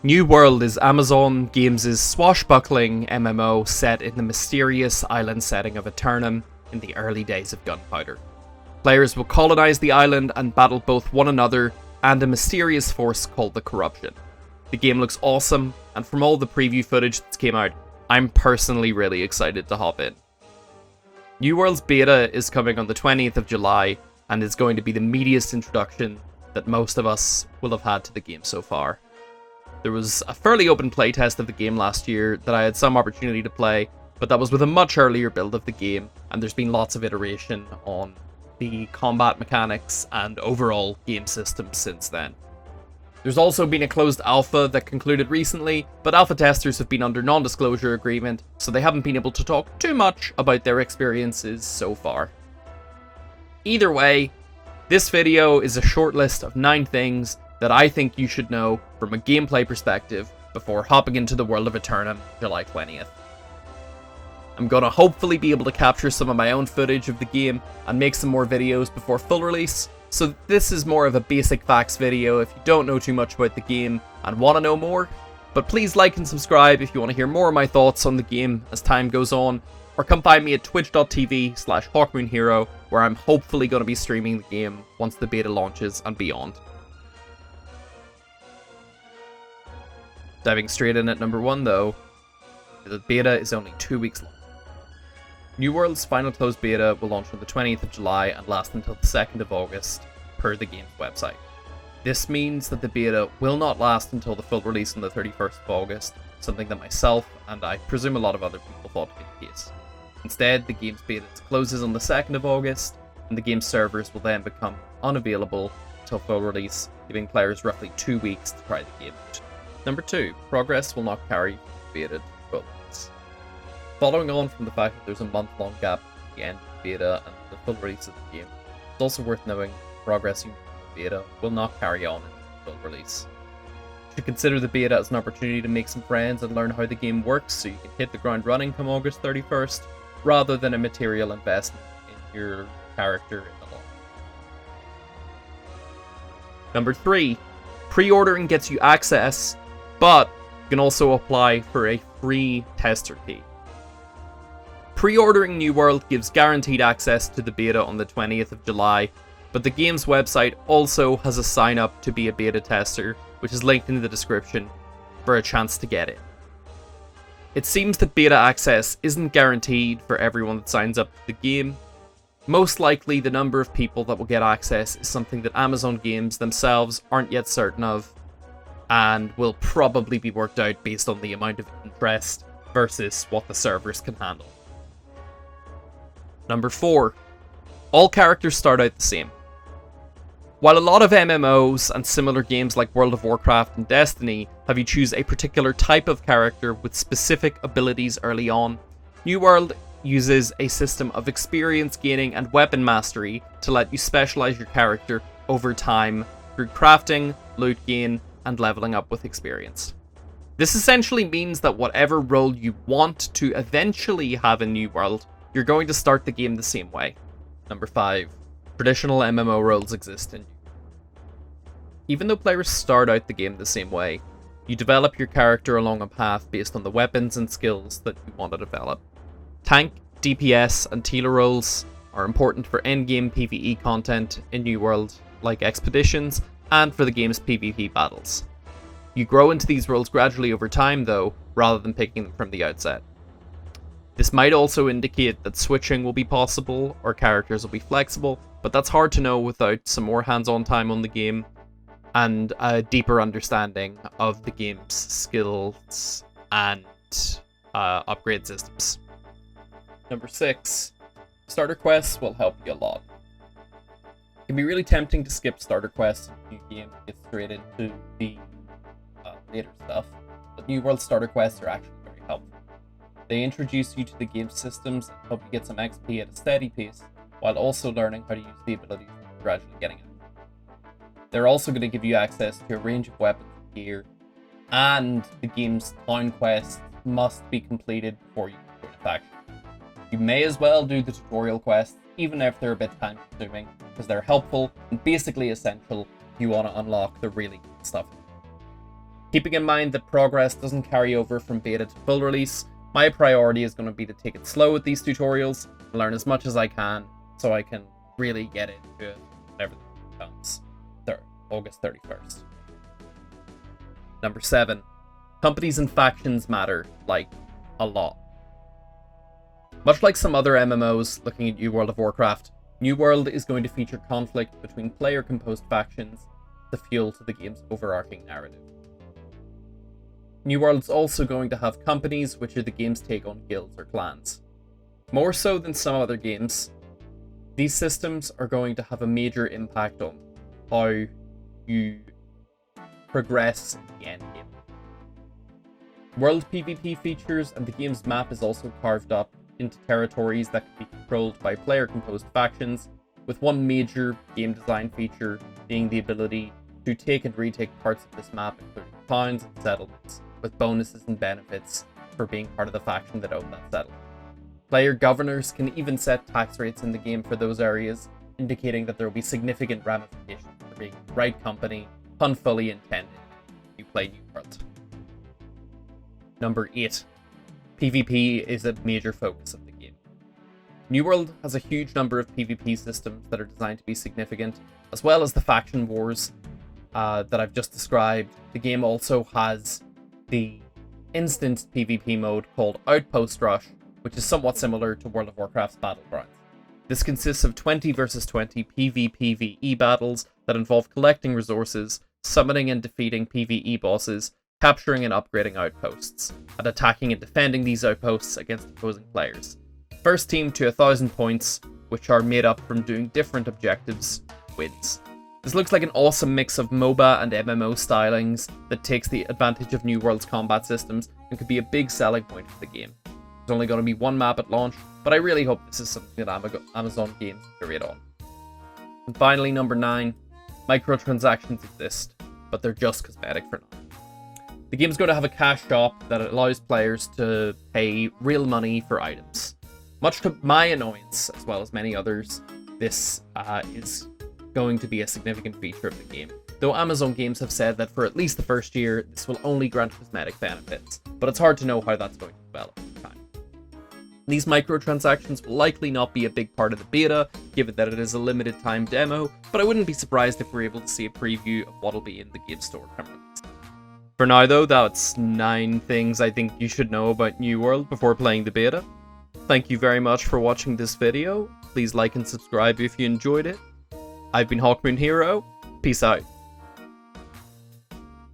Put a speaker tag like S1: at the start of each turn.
S1: New World is Amazon Games' swashbuckling MMO set in the mysterious island setting of Aeternum in the early days of Gunpowder. Players will colonize the island and battle both one another and a mysterious force called the Corruption. The game looks awesome, and from all the preview footage that's came out, I'm personally really excited to hop in. New World's beta is coming on the 20th of July, and is going to be the meatiest introduction that most of us will have had to the game so far. There was a fairly open playtest of the game last year that I had some opportunity to play, but that was with a much earlier build of the game, and there's been lots of iteration on the combat mechanics and overall game systems since then. There's also been a closed alpha that concluded recently, but alpha testers have been under non-disclosure agreement, so they haven't been able to talk too much about their experiences so far. Either way, this video is a short list of 9 things that I think you should know from a gameplay perspective before hopping into the world of Aeternum July 20th. I'm gonna hopefully be able to capture some of my own footage of the game and make some more videos before full release, so this is more of a basic facts video if you don't know too much about the game and want to know more. But please like and subscribe if you want to hear more of my thoughts on the game as time goes on, or come find me at twitch.tv/HawkmoonHero, where I'm hopefully going to be streaming the game once the beta launches and beyond. Diving straight in at number 1 though, the beta is only 2 weeks long. New World's final closed beta will launch on the 20th of July and last until the 2nd of August, per the game's website. This means that the beta will not last until the full release on the 31st of August, something that myself, and I presume a lot of other people, thought to be the case. Instead, the game's beta closes on the 2nd of August, and the game's servers will then become unavailable until full release, giving players roughly 2 weeks to try the game out. Number 2, progress will not carry beta to full release. Following on from the fact that there's a month-long gap between the end of the beta and the full release of the game, it's also worth knowing progress you make in the beta will not carry on into the full release. You should consider the beta as an opportunity to make some friends and learn how the game works so you can hit the ground running come August 31st, rather than a material investment in your character in the long run. Number 3, pre-ordering gets you access, but you can also apply for a free tester key. Pre-ordering New World gives guaranteed access to the beta on the 20th of July, but the game's website also has a sign up to be a beta tester, which is linked in the description, for a chance to get in. It seems that beta access isn't guaranteed for everyone that signs up to the game. Most likely the number of people that will get access is something that Amazon Games themselves aren't yet certain of, and will probably be worked out based on the amount of interest versus what the servers can handle. Number 4, all characters start out the same. While a lot of MMOs and similar games like World of Warcraft and Destiny have you choose a particular type of character with specific abilities early on, New World uses a system of experience gaining and weapon mastery to let you specialize your character over time through crafting, loot gain, and leveling up with experience. This essentially means that whatever role you want to eventually have in New World, you're going to start the game the same way. Number 5, traditional MMO roles exist in New World. Even though players start out the game the same way, you develop your character along a path based on the weapons and skills that you want to develop. Tank, DPS, and Healer roles are important for endgame PvE content in New World, like expeditions, and for the game's PvP battles. You grow into these roles gradually over time though, rather than picking them from the outset. This might also indicate that switching will be possible, or characters will be flexible, but that's hard to know without some more hands-on time on the game, and a deeper understanding of the game's skills and upgrade systems. Number 6, starter quests will help you a lot. It can be really tempting to skip starter quests in a new game and get straight into the later stuff, but New World starter quests are actually very helpful. They introduce you to the game's systems and help you get some XP at a steady pace, while also learning how to use the abilities that you're gradually getting at. They're also going to give you access to a range of weapons and gear, and the game's town quests must be completed before you can join a faction. You may as well do the tutorial quests, even if they're a bit time consuming, because they're helpful and basically essential if you want to unlock the really cool stuff. Keeping in mind that progress doesn't carry over from beta to full release, my priority is going to be to take it slow with these tutorials, learn as much as I can, so I can really get into it whenever it comes. August 31st. Number 7. Companies and factions matter, like, a lot. Much like some other MMOs looking at New World of Warcraft, New World is going to feature conflict between player-composed factions, the fuel to the game's overarching narrative. New World's also going to have companies, which are the game's take on guilds or clans. More so than some other games, these systems are going to have a major impact on how you progress in the endgame. World PvP features, and the game's map is also carved up into territories that can be controlled by player-composed factions, with one major game design feature being the ability to take and retake parts of this map, including towns and settlements, with bonuses and benefits for being part of the faction that own that settlement. Player governors can even set tax rates in the game for those areas, indicating that there will be significant ramifications for being the right company, pun fully intended, if you play New World. Number 8. PvP is a major focus of the game. New World has a huge number of PvP systems that are designed to be significant, as well as the faction wars that I've just described. The game also has the instant PvP mode called Outpost Rush, which is somewhat similar to World of Warcraft's Battlegrounds. This consists of 20 versus 20 PvPvE battles that involve collecting resources, summoning and defeating PvE bosses, capturing and upgrading outposts, and attacking and defending these outposts against opposing players. First team to 1,000 points, which are made up from doing different objectives, wins. This looks like an awesome mix of MOBA and MMO stylings that takes the advantage of New World's combat systems and could be a big selling point for the game. There's only going to be one map at launch, but I really hope this is something that Amazon Games iterate on. And finally, number 9, microtransactions exist, but they're just cosmetic for now. The game's going to have a cash shop that allows players to pay real money for items. Much to my annoyance, as well as many others, this is going to be a significant feature of the game. Though Amazon Games have said that for at least the first year, this will only grant cosmetic benefits, but it's hard to know how that's going to develop over time. These microtransactions will likely not be a big part of the beta, given that it is a limited time demo, but I wouldn't be surprised if we're able to see a preview of what'll be in the game store come release. For now though, that's 9 things I think you should know about New World before playing the beta. Thank you very much for watching this video. Please like and subscribe if you enjoyed it. I've been Hawkmoon Hero. Peace out.